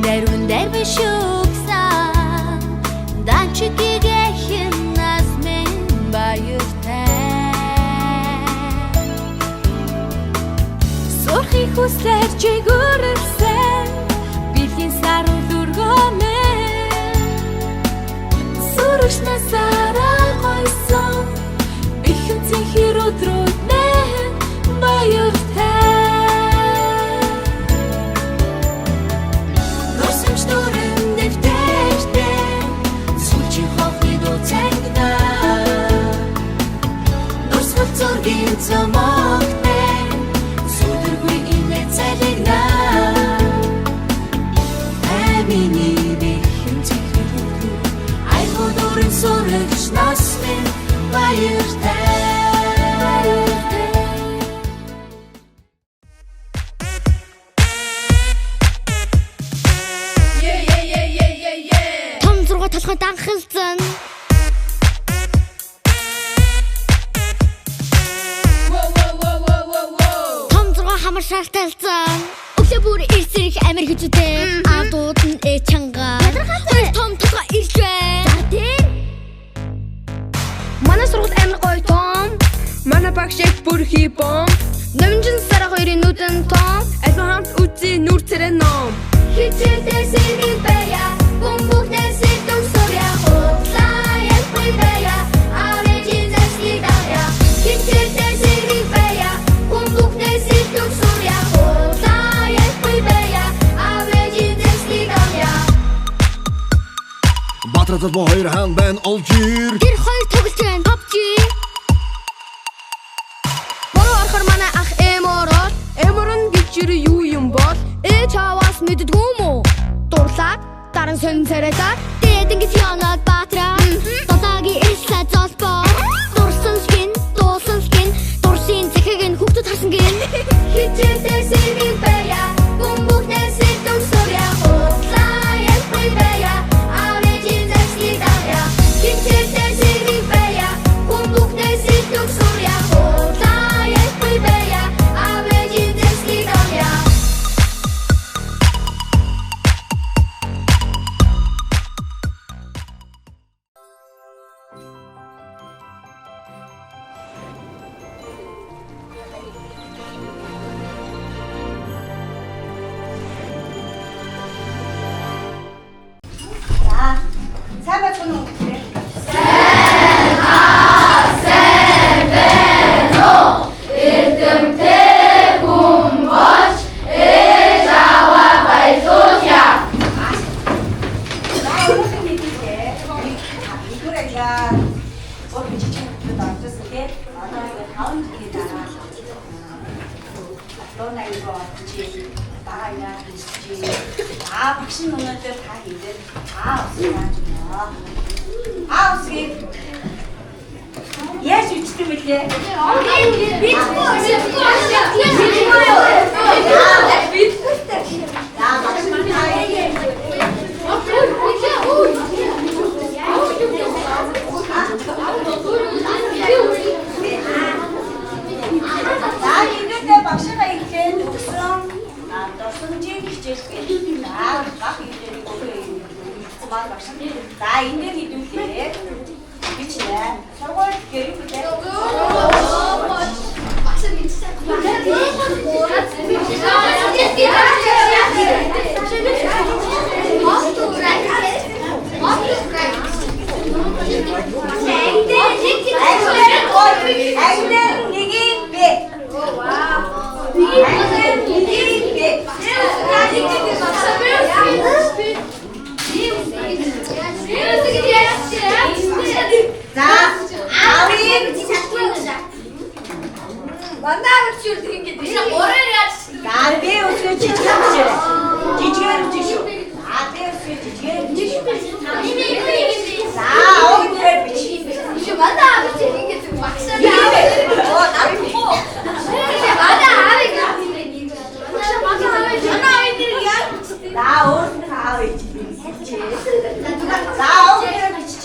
Derun derviş yoksa dançıkige himnasmen bayırta Sorhi huslerce görürsen bilgin sarı durgamen Soruşna sara koysan bilgin zehir odrutmen bayırta Stören defterten Sulci hoffni do tegna Nors vart sorgin som åkten Sodurgui inne tällegna Ämini vihim tihridu Ay hodorin soröks nasmen bayırten толгой данхалзан Том зурга хамар шаалталзан Өглөө бүр ирсэрх амир хүчтэй Аадууд нь чанга Хоёр том толгой ирж байна За тий Манай сургууль амир гоё том Манай багшиг бүр хипом Номжин сара хоёрын нүдэн том Альбан хамт үзий нүр царай ном Хичээдээ сэргэн бая Бумбухнээ сэтгүүн суря Худлаа ялгүй бая Авэжин зэслий давя Хичээдээ сэргэн бая Бумбухнээ сэтгүүн суря Худлаа ялгүй бая Авэжин зэслий давя Батратад бо хоёр хаан байна олжир Тэр хоёр тоглож байна PUBG Бороо орохор манай ах эморол Эморон гэж юу юм бол чаваас мэддгүү мүү Дурлаад Даран сөн царайдаа Дээд ингэж янаад баатраа Додаагийн эслээ золбоо Дурсан скин, дуусан скин Дурсын цахиг нь хүүхдүүд харсан гин Хичээдээ сэргэн бая Бумбухнээ сэтгүүн суря Худлаа ялгүй бая Авэжин зэслий давя Хичээдээ сэргэн бая Бумбухнээ сэтгүүн суря Худлаа ялгүй бая Авэжин зэслий давя Сайн байна уу? Багш нь өнөөдөр та хийдээр Аусгий. Яаж үчтэй мөлий? Багшаа ихлээр өгсөн дурсамжийн хичээлээ баг хичээлийг өгсөн маань багш. За энэ дээр хэдүүлээ. Би ч нэ. Сургууль гэрээ хүлээ. Багш мэдсэн. Манай авч юу гэдэг ингэж. Ороор яаж би өсгөө жижигэр бичээрэй. Жижигэр бичих шүү. Би өсгөө жижигэр бичих шүү. За, өөдрөө бич. Манай аав чинь ингэж багшаа. Оо, навь хоо. Манай аавыг За, өөрөөр аав ээж. За, өөдрөө бичиж.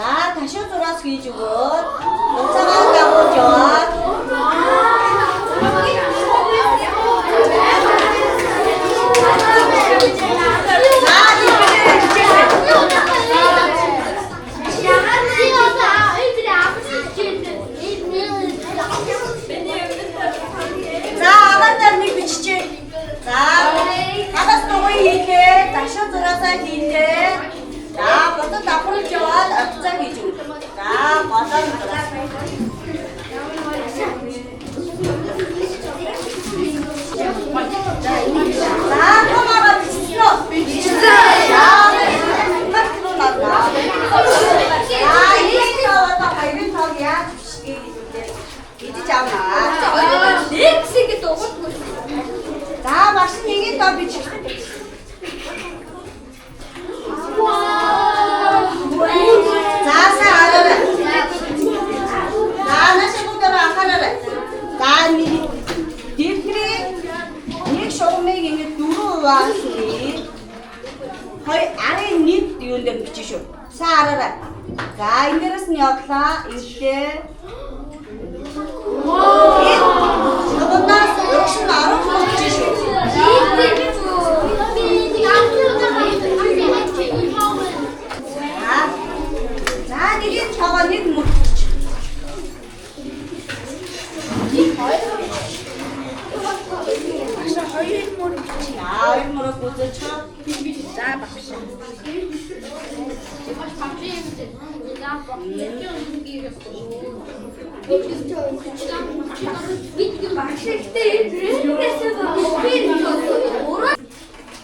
자, хуваасны хой арын нэг юунд дээр бичиж шүү. Сайн хараарай. За энэ дээрээс нь явлаа. Эвлээ. Чамнаас өгшин 10 бичиж шүү. За нэг нь чаваа нэг мөчч. Хоёр мөрөг үзэж чаа. За багш.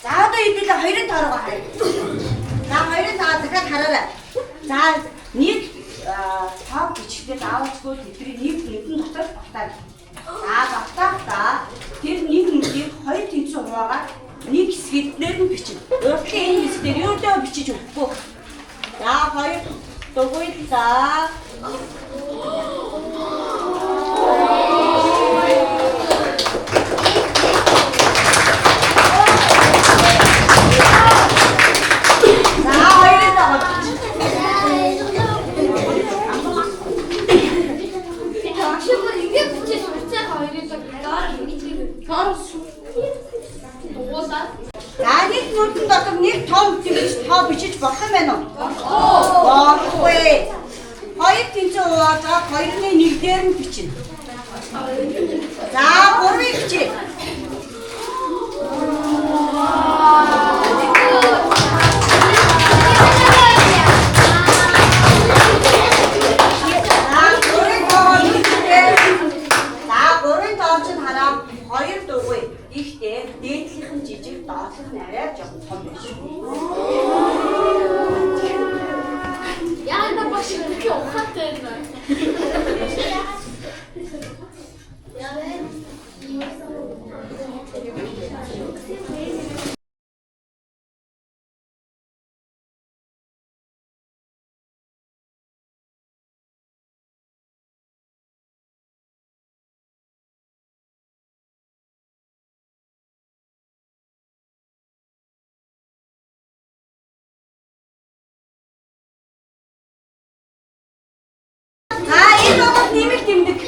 За одоо эдгээр хоёрын тоороо харъя. За хоёрын тоо дахиад хараарай. За нэг тоо бичгтээ заавалчгүй тэдний нэг нэгэн дотор багтаа. За багтахдаа тэр нэг нэгийг хоёр тэнцэн хуваагаад нэг хэсгээр нь бичнэ. Өөрөлдөө энэ хэсгээр юудаа бичиж өгөхгүй. За хоёр дугуй за. За нэг нүдэн дотор нэг том тоо бичиж болох юм байна уу? Болохгүй. Хоёр тэнцэн хуваад хоёрны нэг дээр нь бичнэ. За гурван бичээ. Хоёр дугуй ихтэй дээдлийнх нь жижиг доотлох нь арай жоохон том байна шүү. Яа на баш их ухаатай байна. Нэмэлт тэмдэг.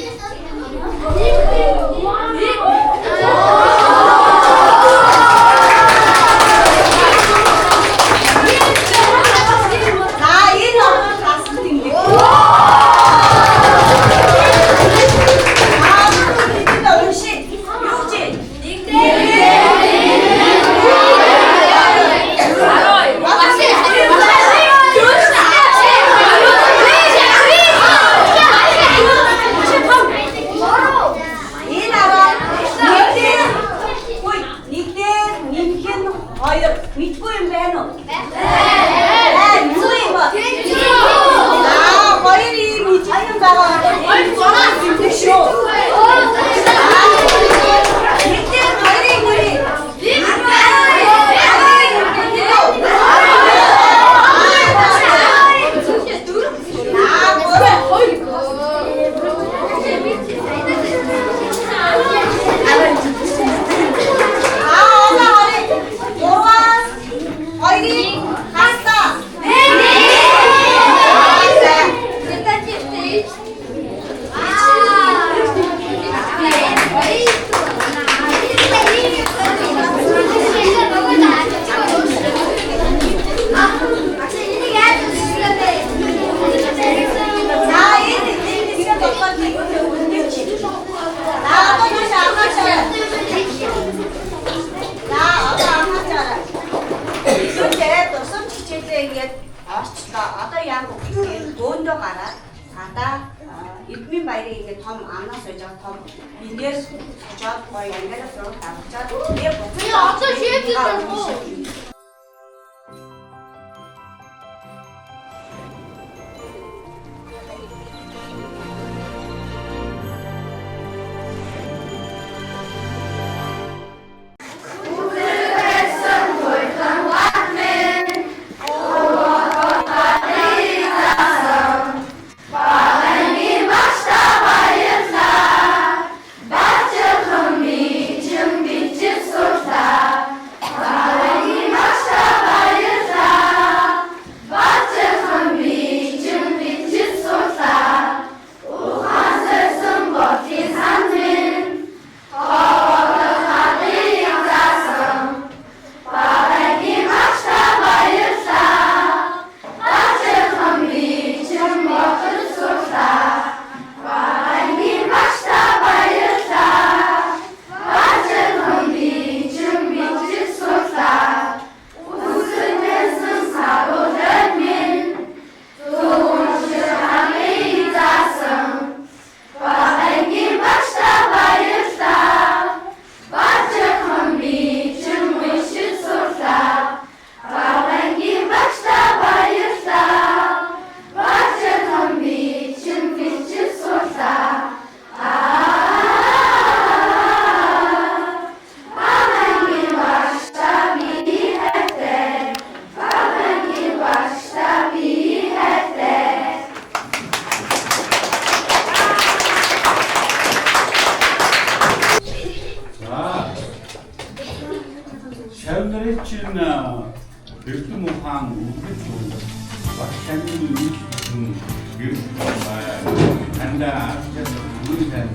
Одоо яг үгээр бөөндөө гараад цаатаа эдмийн баярыг ингээд том амнаас сойж байгаа том эндээс очоод гоё ангиас зураг авчаад тэгээ буцаж одоо шийдэж чин Эрдэм ухаан үгэж багшааны гэр андаа бүгдээ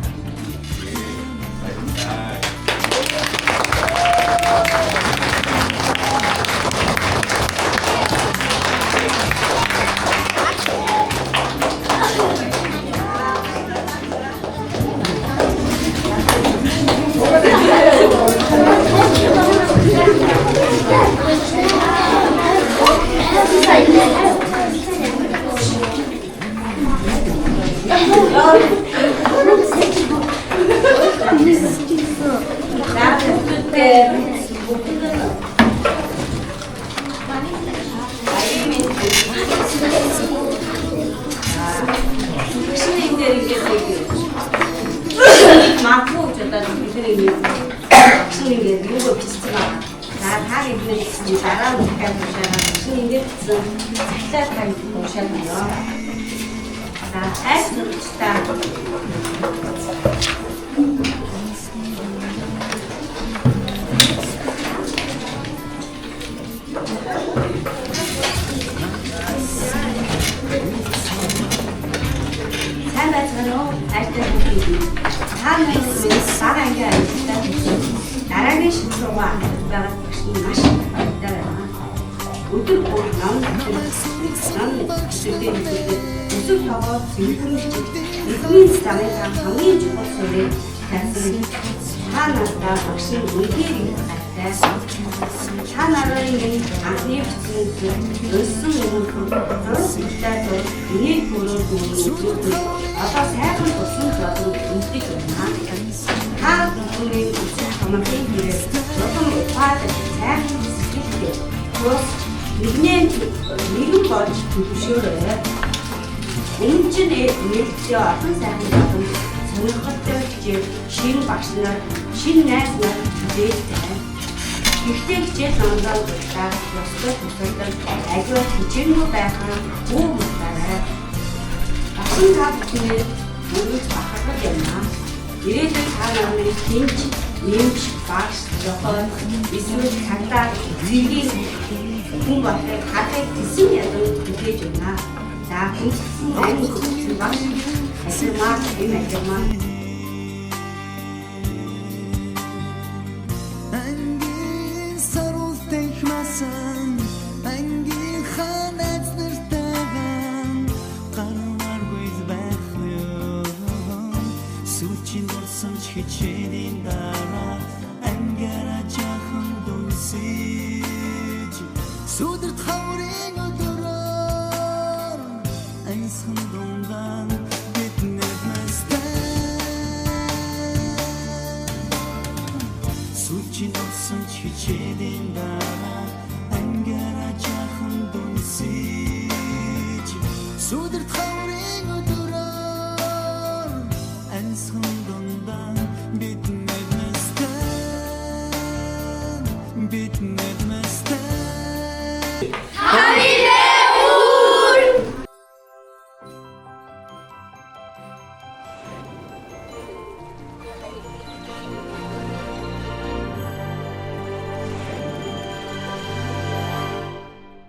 Судэр